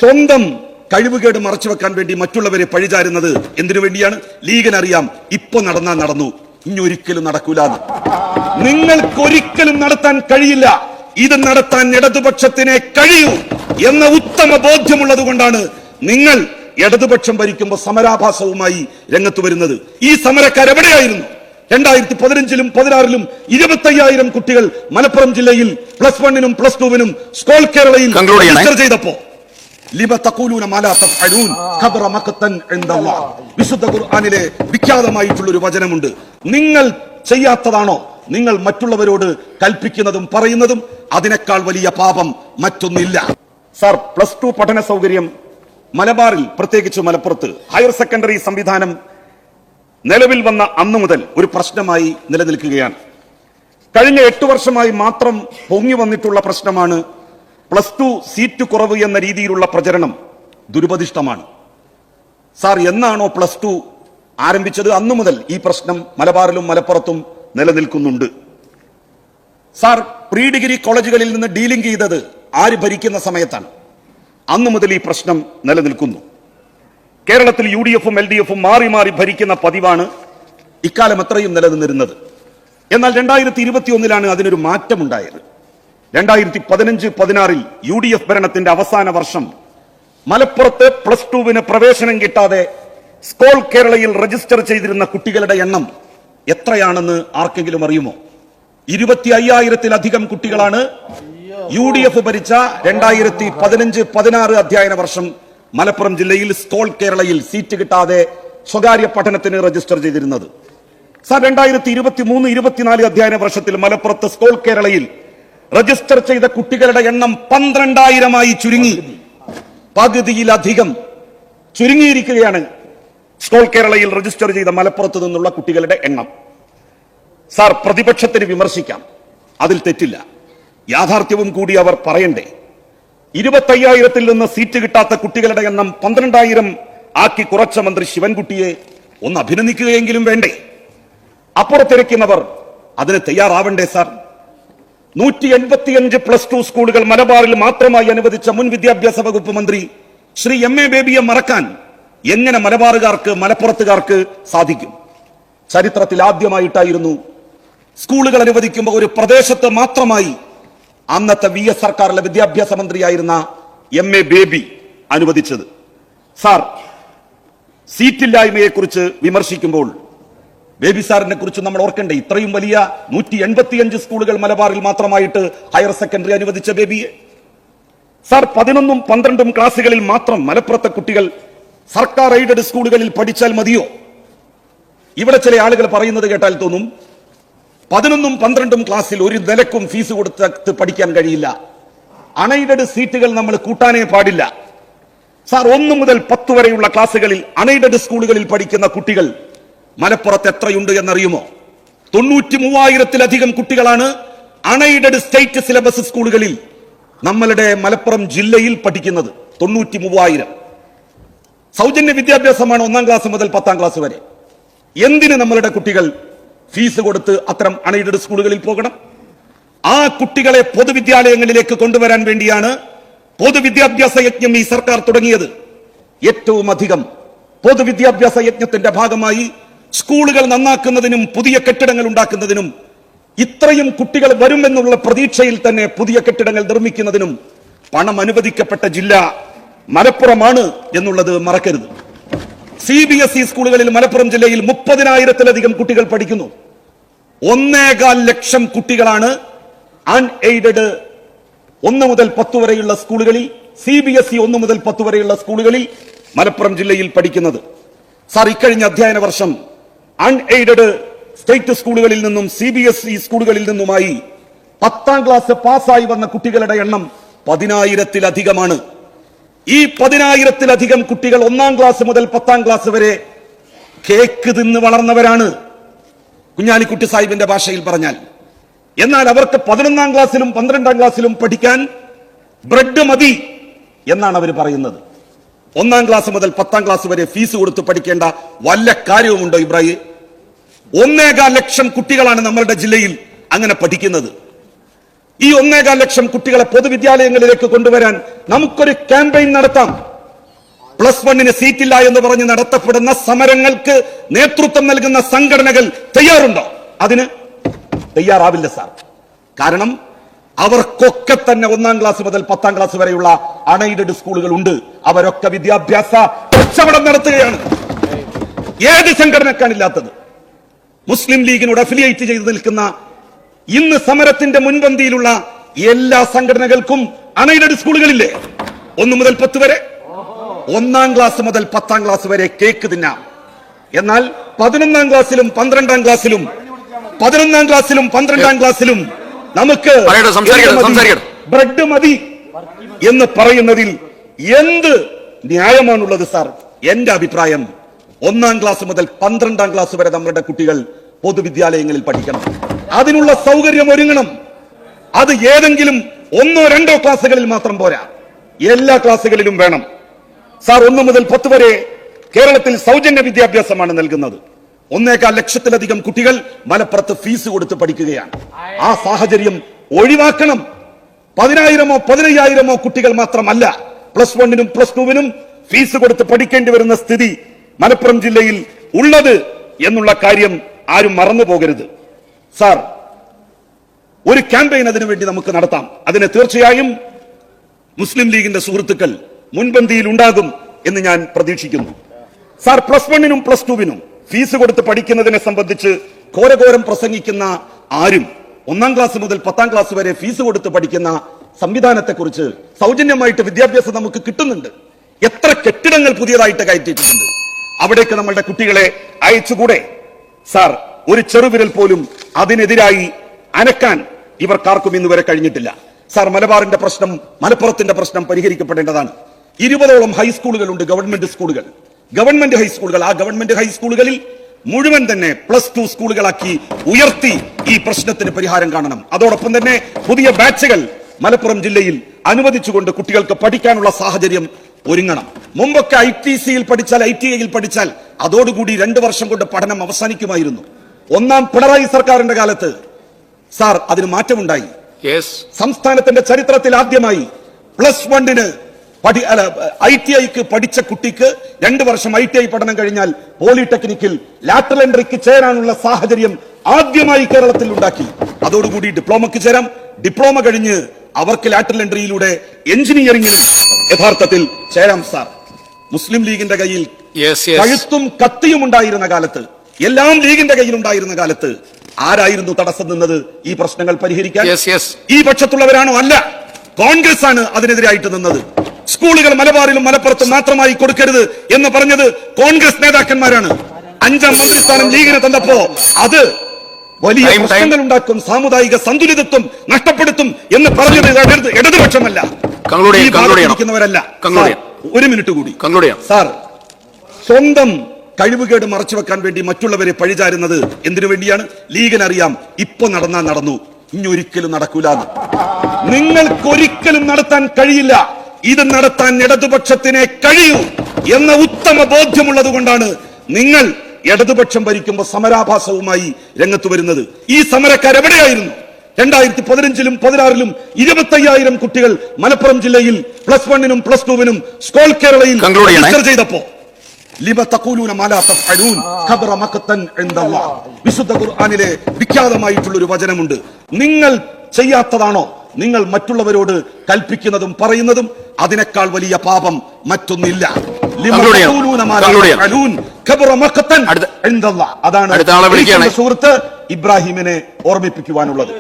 സ്വന്തം കഴിവുകേട് മറച്ചുവെക്കാൻ വേണ്ടി മറ്റുള്ളവരെ പഴിചാരുന്നത് എന്തിനു വേണ്ടിയാണ്? ലീഗിനറിയാം ഇപ്പൊ നടന്നു, ഇനി ഒരിക്കലും നടക്കൂല. നിങ്ങൾക്കൊരിക്കലും നടത്താൻ കഴിയില്ല. ഇത് നടത്താൻ ഇടതുപക്ഷത്തിനെ കഴിയൂ എന്ന ഉത്തമ ബോധ്യമുള്ളത് കൊണ്ടാണ് നിങ്ങൾ ഇടതുപക്ഷം ഭരിക്കുമ്പോൾ സമരാഭാസവുമായി രംഗത്ത് വരുന്നത്. ഈ സമരക്കാരെവിടെയായിരുന്നു? 2015-ലും 2016-ലും 25,000 കുട്ടികൾ മലപ്പുറം ജില്ലയിൽ +1-നും +2-നും സ്കോൾ കേരളയിൽ രജിസ്റ്റർ ചെയ്തപ്പോ വിശുദ്ധ ഖുർആനിലെ വിഖ്യാതമായിട്ടുള്ള ഒരു വചനമുണ്ട്. നിങ്ങൾ ചെയ്യാത്തതാണോ നിങ്ങൾ മറ്റുള്ളവരോട് കൽപ്പിക്കുന്നതും പറയുന്നതും? അതിനേക്കാൾ വലിയ പാപം മറ്റൊന്നില്ല. സാർ, +2 പഠന സൗകര്യം മലബാറിൽ, പ്രത്യേകിച്ച് മലപ്പുറത്ത് ഹയർ സെക്കൻഡറി സംവിധാനം നിലവിൽ വന്ന അന്നു മുതൽ ഒരു പ്രശ്നമായി നിലനിൽക്കുകയാണ്. കഴിഞ്ഞ 8 വർഷമായി മാത്രം പൊങ്ങി വന്നിട്ടുള്ള പ്രശ്നമാണ് +2 സീറ്റ് കുറവ് എന്ന രീതിയിലുള്ള പ്രചരണം ദുരുപദിഷ്ടമാണ്. സാർ, എന്നാണോ +2 ആരംഭിച്ചത് അന്നു മുതൽ ഈ പ്രശ്നം മലബാറിലും മലപ്പുറത്തും നിലനിൽക്കുന്നുണ്ട്. സാർ, പ്രീ ഡിഗ്രി കോളേജുകളിൽ നിന്ന് ഡീലിംഗ് ചെയ്തത് ആര് ഭരിക്കുന്ന സമയത്താണ്? അന്നു മുതൽ ഈ പ്രശ്നം നിലനിൽക്കുന്നു. കേരളത്തിൽ UDFും LDFും മാറി മാറി ഭരിക്കുന്ന പതിവാണ് ഇക്കാലം എത്രയും നിലനിന്നിരുന്നത്. എന്നാൽ 2021-ലാണ് അതിനൊരു മാറ്റമുണ്ടായത്. 2015-16 UDF ഭരണത്തിന്റെ അവസാന വർഷം മലപ്പുറത്ത് +2-ന് പ്രവേശനം കിട്ടാതെ സ്കോൾ കേരളയിൽ രജിസ്റ്റർ ചെയ്തിരുന്ന കുട്ടികളുടെ എണ്ണം എത്രയാണെന്ന് ആർക്കെങ്കിലും അറിയുമോ? 25,000-ലധികം കുട്ടികളാണ് UDF ഭരിച്ച 2015-16 അധ്യയന വർഷം മലപ്പുറം ജില്ലയിൽ സ്കോൾ കേരളയിൽ സീറ്റ് കിട്ടാതെ സ്വകാര്യ പഠനത്തിന് രജിസ്റ്റർ ചെയ്തിരുന്നത്. സാർ, 2023-24 അധ്യയന വർഷത്തിൽ മലപ്പുറത്ത് സ്കോൾ കേരളയിൽ രജിസ്റ്റർ ചെയ്ത കുട്ടികളുടെ എണ്ണം 12,000-ആയി ചുരുങ്ങി. പകുതിയിലധികം ചുരുങ്ങിയിരിക്കുകയാണ് സ്കോൾ കേരളയിൽ രജിസ്റ്റർ ചെയ്ത മലപ്പുറത്ത് നിന്നുള്ള കുട്ടികളുടെ എണ്ണം. സാർ, പ്രതിപക്ഷത്തിന് വിമർശിക്കാം, അതിൽ തെറ്റില്ല. യാഥാർത്ഥ്യവും കൂടി അവർ പറയണ്ടേ? 25,000-ൽ നിന്ന് സീറ്റ് കിട്ടാത്ത കുട്ടികളുടെ എണ്ണം 12,000 ആക്കി കുറച്ച മന്ത്രി ശിവൻകുട്ടിയെ ഒന്ന് അഭിനന്ദിക്കുകയെങ്കിലും വേണ്ടേ? അപ്പുറത്തിരിക്കുന്നവർ അതിന് തയ്യാറാവണ്ടേ? സാർ, 185 +2 സ്കൂളുകൾ മലബാറിൽ മാത്രമായി അനുവദിച്ച മുൻ വിദ്യാഭ്യാസ വകുപ്പ് മന്ത്രി ശ്രീ MA ബേബിയെ മറക്കാൻ എങ്ങനെ മലബാറുകാർക്ക്, മലപ്പുറത്തുകാർക്ക് സാധിക്കും? ചരിത്രത്തിൽ ആദ്യമായിട്ടായിരുന്നു സ്കൂളുകൾ അനുവദിക്കുമ്പോൾ ഒരു പ്രദേശത്ത് മാത്രമായി അന്നത്തെ VS സർക്കാരിലെ വിദ്യാഭ്യാസ മന്ത്രിയായിരുന്ന MA ബേബി അനുവദിച്ചത്. സാർ, സീറ്റില്ലായ്മയെ കുറിച്ച് വിമർശിക്കുമ്പോൾ ബേബി സാറിനെ കുറിച്ച് നമ്മൾ ഓർക്കണ്ടേ? ഇത്രയും വലിയ 185 സ്കൂളുകൾ മലബാറിൽ മാത്രമായിട്ട് ഹയർ സെക്കൻഡറി അനുവദിച്ച ബേബിയെ. സാർ, 11ഉം 12ഉം ക്ലാസുകളിൽ മാത്രം മലപ്പുറത്തെ കുട്ടികൾ സർക്കാർ എയ്ഡഡ് സ്കൂളുകളിൽ പഠിച്ചാൽ മതിയോ? ഇവിടെ ചില ആളുകൾ പറയുന്നത് കേട്ടാൽ തോന്നും 11ഉം 12ഉം ക്ലാസ്സിൽ ഒരു നിലക്കും ഫീസ് കൊടുത്ത് പഠിക്കാൻ കഴിയില്ല. അൺഎയ്ഡഡ് സീറ്റുകൾ നമ്മൾ കൂട്ടാനേ പാടില്ല. സാർ, 1 മുതൽ 10 വരെയുള്ള ക്ലാസുകളിൽ അൺഎയ്ഡഡ് സ്കൂളുകളിൽ പഠിക്കുന്ന കുട്ടികൾ മലപ്പുറത്ത് എത്രയുണ്ട് എന്നറിയുമോ? 93,000-ലധികം കുട്ടികളാണ് അൺഎയ്ഡഡ് സ്റ്റേറ്റ് സിലബസ് സ്കൂളുകളിൽ നമ്മളുടെ മലപ്പുറം ജില്ലയിൽ പഠിക്കുന്നത്. 93,000. സൗജന്യ വിദ്യാഭ്യാസമാണ് 1-ാം ക്ലാസ് മുതൽ 10-ാം ക്ലാസ് വരെ. എന്തിന് നമ്മളുടെ കുട്ടികൾ ഫീസ് കൊടുത്ത് അത്തരം അൺഎയ്ഡഡ് സ്കൂളുകളിൽ പോകണം? ആ കുട്ടികളെ പൊതുവിദ്യാലയങ്ങളിലേക്ക് കൊണ്ടുവരാൻ വേണ്ടിയാണ് പൊതുവിദ്യാഭ്യാസ യജ്ഞം ഈ സർക്കാർ തുടങ്ങിയത്. ഏറ്റവും അധികം പൊതുവിദ്യാഭ്യാസ യജ്ഞത്തിന്റെ ഭാഗമായി സ്കൂളുകൾ നന്നാക്കുന്നതിനും പുതിയ കെട്ടിടങ്ങൾ ഉണ്ടാക്കുന്നതിനും ഇത്രയും കുട്ടികൾ വരുമെന്നുള്ള പ്രതീക്ഷയിൽ തന്നെ പുതിയ കെട്ടിടങ്ങൾ നിർമ്മിക്കുന്നതിനും പണം അനുവദിക്കപ്പെട്ട ജില്ല മലപ്പുറമാണ് എന്നുള്ളത് മറക്കരുത്. CBSE സ്കൂളുകളിൽ മലപ്പുറം ജില്ലയിൽ 30,000-ലധികം കുട്ടികൾ പഠിക്കുന്നു. 1.25 ലക്ഷം കുട്ടികളാണ് അൺഎയ്ഡഡ് 1 മുതൽ 10 വരെയുള്ള സ്കൂളുകളിൽ, CBSE 1 മുതൽ 10 വരെയുള്ള സ്കൂളുകളിൽ മലപ്പുറം ജില്ലയിൽ പഠിക്കുന്നത്. സാർ, ഇക്കഴിഞ്ഞ അധ്യയന വർഷം അൺഎയ്ഡഡ് സ്റ്റേറ്റ് സ്കൂളുകളിൽ നിന്നും CBSE സ്കൂളുകളിൽ നിന്നുമായി 10-ാം ക്ലാസ് പാസ്സായി വന്ന കുട്ടികളുടെ എണ്ണം 10,000-ലധികമാണ്. ഈ 10,000-ലധികം കുട്ടികൾ 1-ാം ക്ലാസ് മുതൽ 10-ാം ക്ലാസ് വരെ കേക്ക് തിന്ന് വളർന്നവരാണ്, കുഞ്ഞാലിക്കുട്ടി സാഹിബിന്റെ ഭാഷയിൽ പറഞ്ഞാൽ. എന്നാൽ അവർക്ക് 11-ാം ക്ലാസ്സിലും 12-ാം ക്ലാസ്സിലും പഠിക്കാൻ ബ്രെഡ് മതി എന്നാണ് അവർ പറയുന്നത്. 1-ാം ക്ലാസ് മുതൽ 10-ാം ക്ലാസ് വരെ ഫീസ് കൊടുത്ത് പഠിക്കേണ്ട വല്ല കാര്യവുമുണ്ടോ ഇബ്രാഹിം? 1.25 ലക്ഷം കുട്ടികളാണ് നമ്മളുടെ ജില്ലയിൽ അങ്ങനെ പഠിക്കുന്നത്. ഈ 1.25 ലക്ഷം കുട്ടികളെ പൊതുവിദ്യാലയങ്ങളിലേക്ക് കൊണ്ടുവരാൻ നമുക്കൊരു ക്യാമ്പയിൻ നടത്താം. +1 സീറ്റില്ല എന്ന് പറഞ്ഞ് നടത്തപ്പെടുന്ന സമരങ്ങൾക്ക് നേതൃത്വം നൽകുന്ന സംഘടനകൾ തയ്യാറുണ്ടോ? അതിന് തയ്യാറാവില്ല സാർ. കാരണം അവർക്കൊക്കെ തന്നെ 1-ാം ക്ലാസ് മുതൽ 10-ാം ക്ലാസ് വരെയുള്ള അൺഎയ്ഡഡ് സ്കൂളുകൾ ഉണ്ട്. അവരൊക്കെ വിദ്യാഭ്യാസ കച്ചവടം നടത്തുകയാണ്. ഏത് സംഘടനക്കാണില്ലാത്തത്? മുസ്ലിം ലീഗിനോട് അഫിലിയേറ്റ് ചെയ്ത് നിൽക്കുന്ന ഇന്ന് സമരത്തിന്റെ മുൻപന്തിയിലുള്ള എല്ലാ സംഘടനകൾക്കും അൺഎയ്ഡഡ് സ്കൂളുകളില്ലേ? 1 മുതൽ 10 വരെ. 1-ാം ക്ലാസ് മുതൽ 10-ാം ക്ലാസ് വരെ കേക്ക് തിന്നാം. എന്നാൽ 11-ാം ക്ലാസ്സിലും 12-ാം ക്ലാസ്സിലും 11-ാം ക്ലാസ്സിലും 12-ാം ക്ലാസ്സിലും നമുക്ക് ബ്രെഡ് മതി എന്ന് പറയുന്നതിൽ എന്ത് ന്യായമാണുള്ളത് സാർ? എന്റെ അഭിപ്രായം 1-ാം ക്ലാസ് മുതൽ 12-ാം ക്ലാസ് വരെ നമ്മുടെ കുട്ടികൾ പൊതുവിദ്യാലയങ്ങളിൽ പഠിക്കണം. അതിനുള്ള സൗകര്യം ഒരുങ്ങണം. അത് ഏതെങ്കിലും 1-2 ക്ലാസ്സുകളിൽ മാത്രം പോരാ, എല്ലാ ക്ലാസ്സുകളിലും വേണം സാർ. 1 മുതൽ 10 വരെ കേരളത്തിൽ സൗജന്യ വിദ്യാഭ്യാസമാണ് നൽകുന്നത്. 1.25 ലക്ഷത്തിലധികം കുട്ടികൾ മലപ്പുറത്ത് ഫീസ് കൊടുത്ത് പഠിക്കുകയാണ്. ആ സാഹചര്യം ഒഴിവാക്കണം. 10,000-ഓ 15,000-ഓ കുട്ടികൾ മാത്രമല്ല +1-നും +2-നും ഫീസ് കൊടുത്ത് പഠിക്കേണ്ടി വരുന്ന സ്ഥിതി മലപ്പുറം ജില്ലയിൽ ഉള്ളത് എന്നുള്ള കാര്യം ആരും മറന്നു പോകരുത് സാർ. ഒരു ക്യാമ്പയിൻ അതിനുവേണ്ടി നമുക്ക് നടത്താം. അതിന് തീർച്ചയായും മുസ്ലിം ലീഗിന്റെ സുഹൃത്തുക്കൾ മുൻപന്തിയിൽ ഉണ്ടാകും എന്ന് ഞാൻ പ്രതീക്ഷിക്കുന്നു സാർ. +1-നും +2-നും ഫീസ് കൊടുത്ത് പഠിക്കുന്നതിനെ സംബന്ധിച്ച് ഘോരഘോരം പ്രസംഗിക്കുന്ന ആരും 1-ാം ക്ലാസ് മുതൽ 10-ാം ക്ലാസ് വരെ ഫീസ് കൊടുത്ത് പഠിക്കുന്ന സംവിധാനത്തെക്കുറിച്ച്, സൗജന്യമായിട്ട് വിദ്യാഭ്യാസം നമുക്ക് കിട്ടുന്നുണ്ട്, എത്ര കെട്ടിടങ്ങൾ പുതിയതായിട്ട് കയറ്റിയിട്ടുണ്ട്, അവിടേക്ക് നമ്മളുടെ കുട്ടികളെ അയച്ചുകൂടെ സാർ? ഒരു ചെറുവിരൽ പോലും അതിനെതിരായി അനക്കാൻ ഇവർക്കാർക്കും ഇന്ന് വരെ കഴിഞ്ഞിട്ടില്ല സാർ. മലബാറിന്റെ പ്രശ്നം, മലപ്പുറത്തിന്റെ പ്രശ്നം പരിഹരിക്കപ്പെടേണ്ടതാണ്. 20ഓളം ഹൈസ്കൂളുകൾ ഉണ്ട്, ഗവൺമെന്റ് സ്കൂളുകൾ, ഗവൺമെന്റ് ഹൈസ്കൂളുകൾ. ആ ഗവൺമെന്റ് ഹൈസ്കൂളുകളിൽ മുഴുവൻ തന്നെ +2 സ്കൂളുകളാക്കി ഉയർത്തി ഈ പ്രശ്നത്തിന് പരിഹാരം കാണണം. അതോടൊപ്പം തന്നെ പുതിയ ബാച്ചുകൾ മലപ്പുറം ജില്ലയിൽ അനുവദിച്ചുകൊണ്ട് കുട്ടികൾക്ക് പഠിക്കാനുള്ള സാഹചര്യം ഒരുങ്ങണം. മുമ്പൊക്കെ ITCയിൽ പഠിച്ചാൽ, ITIയിൽ പഠിച്ചാൽ അതോടുകൂടി 2 വർഷം കൊണ്ട് പഠനം അവസാനിക്കുമായിരുന്നു. 1-ാം പിണറായി സർക്കാരിന്റെ കാലത്ത് സാർ അതിന് മാറ്റമുണ്ടായി. സംസ്ഥാനത്തിന്റെ ചരിത്രത്തിൽ ആദ്യമായി +1-ന് ITIക്ക് പഠിച്ച കുട്ടിക്ക് 2 വർഷം ITI പഠനം കഴിഞ്ഞാൽ പോളിടെക്നിക്കിൽ ലാറ്ററൽ എൻട്രിക്ക് ചേരാനുള്ള സാഹചര്യം ആദ്യമായി കേരളത്തിൽ ഉണ്ടാക്കി. അതോടുകൂടി ഡിപ്ലോമയ്ക്ക് ചേരാം. ഡിപ്ലോമ കഴിഞ്ഞ് അവർക്ക് ലാറ്ററൽ എൻട്രിയിലൂടെ എഞ്ചിനീയറിംഗിൽ യഥാർത്ഥത്തിൽ ചേരാം സാർ. മുസ്ലിം ലീഗിന്റെ കയ്യിൽ കഴുത്തും കത്തിയും ഉണ്ടായിരുന്ന കാലത്ത്, എല്ലാം ലീഗിന്റെ കയ്യിൽ ഉണ്ടായിരുന്ന കാലത്ത് ആരായിരുന്നു തടസ്സം നിന്നത് ഈ പ്രശ്നങ്ങൾ പരിഹരിക്കാൻ? ഈ പക്ഷത്തുള്ളവരാണോ? അല്ല, കോൺഗ്രസ് ആണ് അതിനെതിരായിട്ട് നിന്നത്. സ്കൂളുകൾ മലബാറിലും മലപ്പുറത്തും മാത്രമായി കൊടുക്കരുത് എന്ന് പറഞ്ഞത് കോൺഗ്രസ് നേതാക്കന്മാരാണ്. 5-ാം മന്ത്രിസ്ഥാനം ലീഗിന് തന്നപ്പോ അത് വലിയ പ്രശ്നങ്ങൾ ഉണ്ടാക്കും, സാമുദായിക സന്തുലിതത്വം നഷ്ടപ്പെടുത്തും എന്ന് പറഞ്ഞത് ഇടതുപക്ഷമല്ല, ഇരിക്കുന്നവരല്ല. 1 മിനിറ്റ് കൂടി സാർ. സ്വന്തം കഴിവുകേട് മറച്ചുവെക്കാൻ വേണ്ടി മറ്റുള്ളവരെ പഴിചാരുന്നത് എന്തിനു വേണ്ടിയാണ്? ലീഗിനറിയാം ഇപ്പൊ നടന്നാൽ നടന്നു, ഇനി ഒരിക്കലും നടക്കൂലെന്ന്. നിങ്ങൾക്കൊരിക്കലും നടത്താൻ കഴിയില്ല. ഇത് നടത്താൻ ഇടതുപക്ഷത്തിനെ കഴിയൂ എന്ന ഉത്തമ ബോധ്യമുള്ളത് കൊണ്ടാണ് നിങ്ങൾ ഇടതുപക്ഷം ഭരിക്കുമ്പോൾ സമരാഭാസവുമായി രംഗത്ത് വരുന്നത്. ഈ സമരക്കാരെവിടെയായിരുന്നു? 2015-ലും 2016-ലും 25,000 കുട്ടികൾ മലപ്പുറം ജില്ലയിൽ +1-നും +2-നും സ്കോൾ കേരളയിൽ രജിസ്റ്റർ ചെയ്തപ്പോ വിശുദ്ധ ഖുർആനിലെ വിഖ്യാതമായിട്ടുള്ളൊരു വചനമുണ്ട്. നിങ്ങൾ ചെയ്യാത്തതാണോ നിങ്ങൾ മറ്റുള്ളവരോട് കൽപ്പിക്കുന്നതും പറയുന്നതും? അതിനേക്കാൾ വലിയ പാപം മറ്റൊന്നില്ല. അതാണ് സുഹൃത്ത് ഇബ്രാഹിമിനെ ഓർമ്മിപ്പിക്കുവാനുള്ളത്.